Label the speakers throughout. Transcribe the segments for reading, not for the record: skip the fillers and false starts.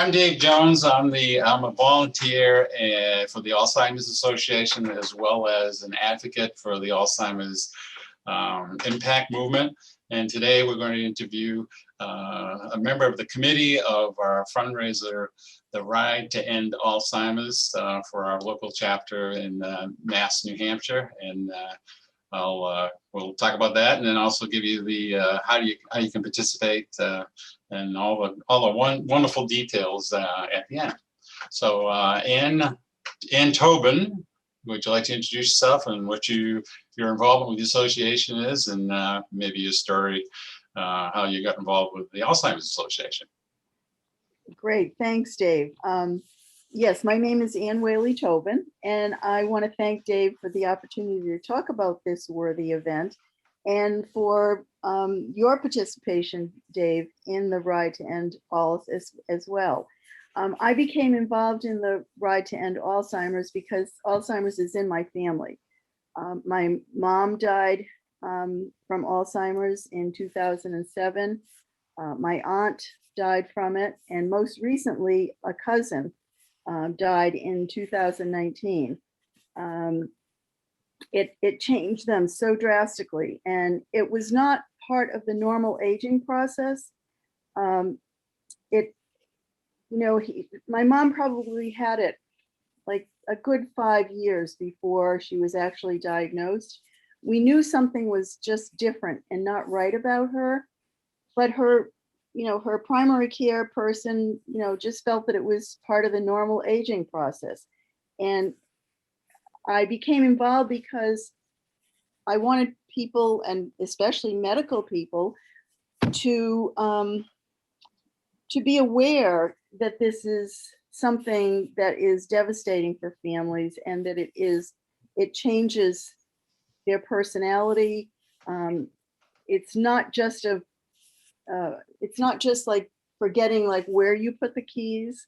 Speaker 1: I'm Dave Jones. I'm a volunteer for the Alzheimer's Association, as well as an advocate for the Alzheimer's Impact Movement. And today we're going to interview a member of the committee of our fundraiser, the Ride to End Alzheimer's, for our local chapter in Mass, New Hampshire. And we'll talk about that, and then also give you the how you can participate and all the wonderful details at the end. So Ann Tobin, would you like to introduce yourself and what your involvement with the association is, and maybe your story, how you got involved with the Alzheimer's Association?
Speaker 2: Great, thanks, Dave. Yes, my name is Ann Whaley-Tobin, and I want to thank Dave for the opportunity to talk about this worthy event and for your participation, Dave, in the Ride to End Alzheimer's as well. I became involved in the Ride to End Alzheimer's because Alzheimer's is in my family. My mom died from Alzheimer's in 2007. My aunt died from it, and most recently, a cousin died in 2019. It changed them so drastically, and it was not part of the normal aging process. My mom probably had it like a good 5 years before she was actually diagnosed. We knew something was just different and not right about her, but her primary care person, just felt that it was part of the normal aging process. And I became involved because I wanted people, and especially medical people, to be aware that this is something that is devastating for families, and that it changes their personality. It's not just like forgetting like where you put the keys.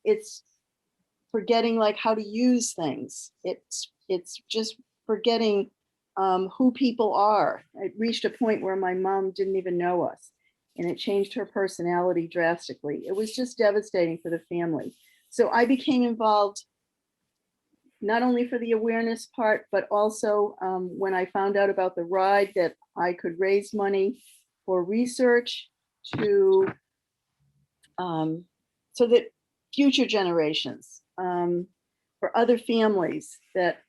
Speaker 2: It's forgetting like how to use things. It's just forgetting who people are. It reached a point where my mom didn't even know us, and it changed her personality drastically. It was just devastating for the family. So I became involved not only for the awareness part, but also when I found out about the ride, that I could raise money for research so that future generations, for other families that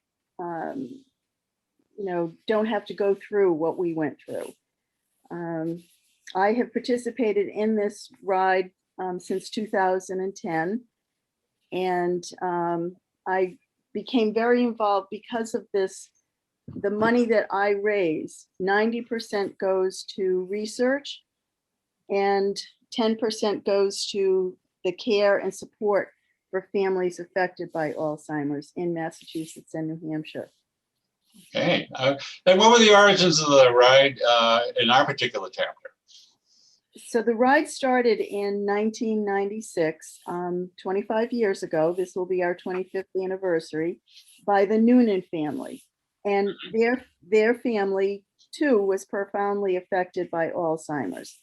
Speaker 2: don't have to go through what we went through. I have participated in this ride since 2010, and I became very involved because of this. The money that I raise, 90% goes to research, and 10% goes to the care and support for families affected by Alzheimer's in Massachusetts and New Hampshire.
Speaker 1: Okay. And what were the origins of the ride in our particular chapter?
Speaker 2: So the ride started in 1996, 25 years ago. This will be our 25th anniversary, by the Noonan family. And their family, too, was profoundly affected by Alzheimer's.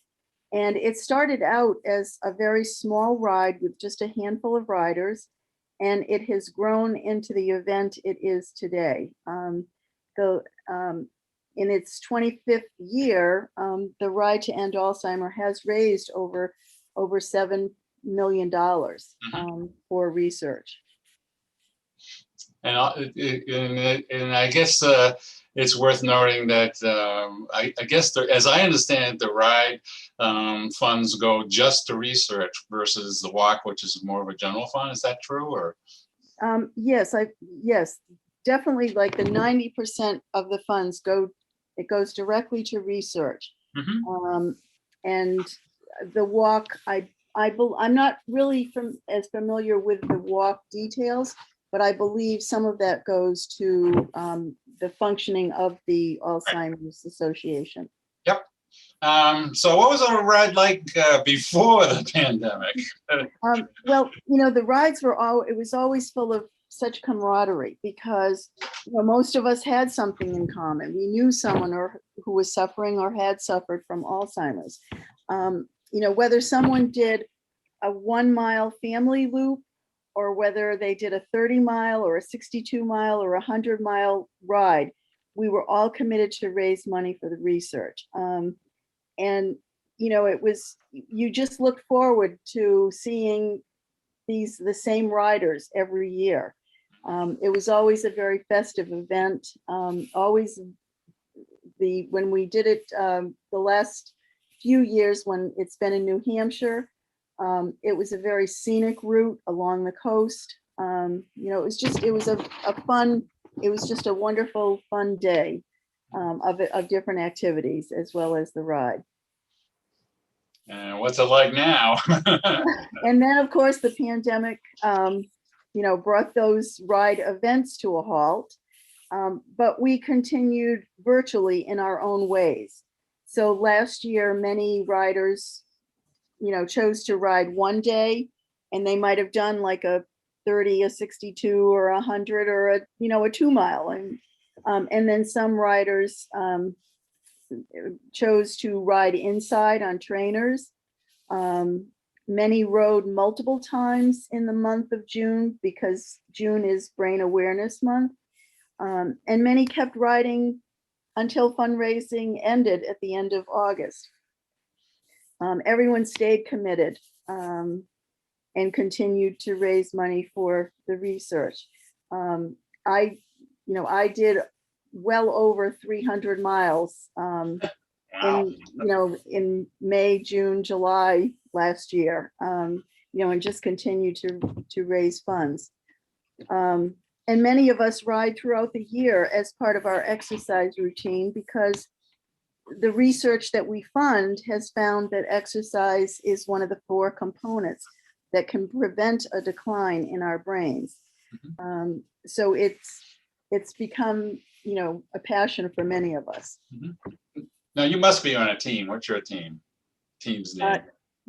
Speaker 2: And it started out as a very small ride with just a handful of riders, and it has grown into the event it is today. In its 25th year, the Ride to End Alzheimer has raised over $7 million for research.
Speaker 1: And I guess it's worth noting that I guess as I understand it, the ride funds go just to research versus the walk, which is more of a general fund. Is that true? Or
Speaker 2: yes, definitely. Like the 90% of the funds goes directly to research. And the walk, I'm not really as familiar with the walk details, but I believe some of that goes to the functioning of the Alzheimer's Association.
Speaker 1: Yep. So what was our ride like before the pandemic?
Speaker 2: Well, the rides it was always full of such camaraderie, because most of us had something in common. We knew someone who was suffering or had suffered from Alzheimer's. Whether someone did a 1-mile family loop, or whether they did a 30-mile or a 62-mile or a 100-mile ride, we were all committed to raise money for the research. And, you know, you just look forward to seeing the same riders every year. It was always a very festive event. Always when we did it the last few years, when it's been in New Hampshire, it was a very scenic route along the coast. You know, it was just a wonderful, fun day of different activities as well as the ride.
Speaker 1: And what's it like now?
Speaker 2: And then, of course, the pandemic, you know, brought those ride events to a halt. But we continued virtually in our own ways. So last year, many riders, you know, chose to ride one day, and they might have done like a 30, a 62, or 100, or a 2-mile. And then some riders chose to ride inside on trainers. Many rode multiple times in the month of June, because June is Brain Awareness Month. And many kept riding until fundraising ended at the end of August. Everyone stayed committed and continued to raise money for the research. I did well over 300 miles in May, June, July last year, and just continue to raise funds. And many of us ride throughout the year as part of our exercise routine, because the research that we fund has found that exercise is one of the 4 components that can prevent a decline in our brains.
Speaker 1: Mm-hmm.
Speaker 2: So it's become, a passion for many of us.
Speaker 1: Mm-hmm. Now you must be on a team. What's your team's name?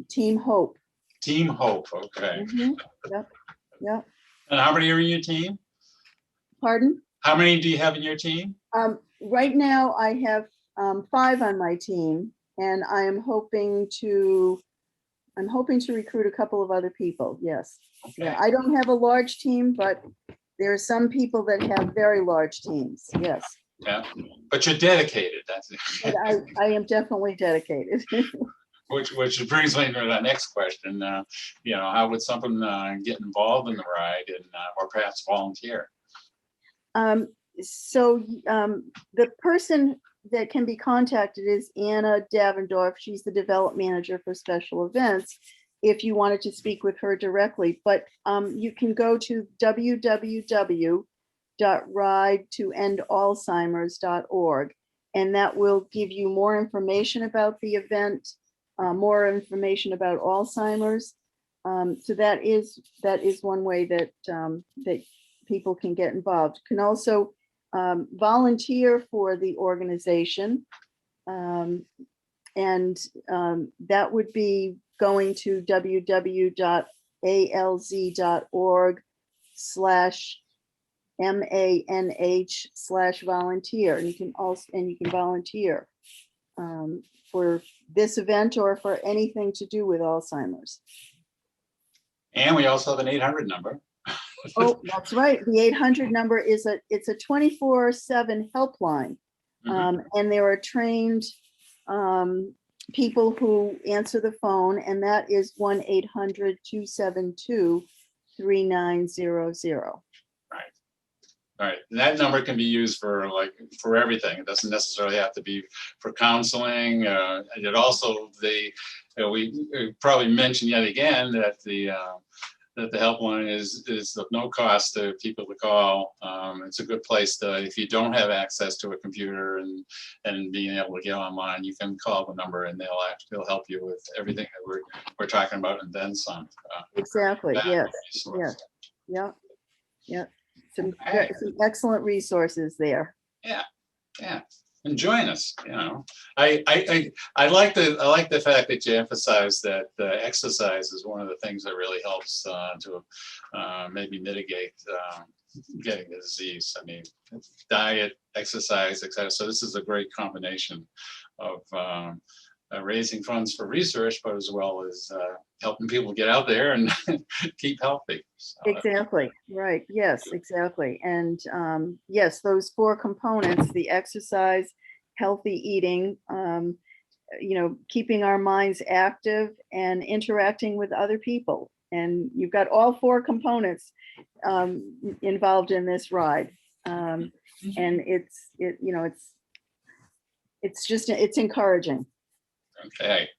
Speaker 2: Team Hope.
Speaker 1: Team Hope. Okay.
Speaker 2: Mm-hmm. Yep.
Speaker 1: And how many are in your team?
Speaker 2: Pardon?
Speaker 1: How many do you have in your team?
Speaker 2: Right now I have 5 on my team, and I'm hoping to recruit a couple of other people. Yes.
Speaker 1: Okay.
Speaker 2: Yeah. I don't have a large team, but there are some people that have very large teams. Yes.
Speaker 1: Yeah, but you're dedicated. That's it.
Speaker 2: I am definitely dedicated.
Speaker 1: Which brings me to the next question. How would someone get involved in the ride or perhaps volunteer?
Speaker 2: So the person that can be contacted is Anna Davendorf. She's the development manager for special events, if you wanted to speak with her directly. But you can go to www.ridetoendalzheimers.org, and that will give you more information about the event, more information about Alzheimer's. So that is one way that people can get involved. Can also volunteer for the organization, and that would be going to www.alz.org/MANH/volunteer, and you can volunteer for this event or for anything to do with Alzheimer's.
Speaker 1: And we also have an 800 number.
Speaker 2: Oh, that's right. The 800 number it's a 24/7 helpline.
Speaker 1: Mm-hmm.
Speaker 2: And there are trained people who answer the phone, and that is 1-800-272-3900.
Speaker 1: Right. And that number can be used for everything. It doesn't necessarily have to be for counseling. And it also we probably mentioned yet again that the helpline is of no cost to people to call. It's a good place if you don't have access to a computer and being able to get online, you can call the number and they'll help you with everything that we're talking about, and then some.
Speaker 2: Exactly. Yes. Yeah. Some excellent resources there.
Speaker 1: Yeah. And join us. I like the fact that you emphasize that exercise is one of the things that really helps to maybe mitigate getting the disease. I mean, diet, exercise, etc. So this is a great combination of raising funds for research, but as well as helping people get out there and keep healthy. So,
Speaker 2: Exactly. Right. Yes, exactly. And yes, those four components, the exercise, healthy eating, keeping our minds active and interacting with other people. And you've got all four components involved in this ride. And it's encouraging.
Speaker 1: okay.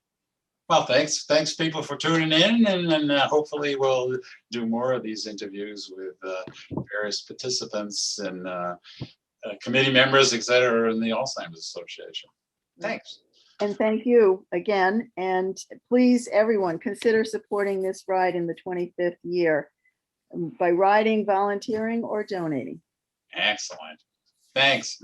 Speaker 1: Well, thanks people for tuning in, and then hopefully we'll do more of these interviews with various participants and committee members, et cetera, in the Alzheimer's Association. Thanks.
Speaker 2: And thank you again. And please, everyone, consider supporting this ride in the 25th year by riding, volunteering, or donating.
Speaker 1: Excellent. Thanks.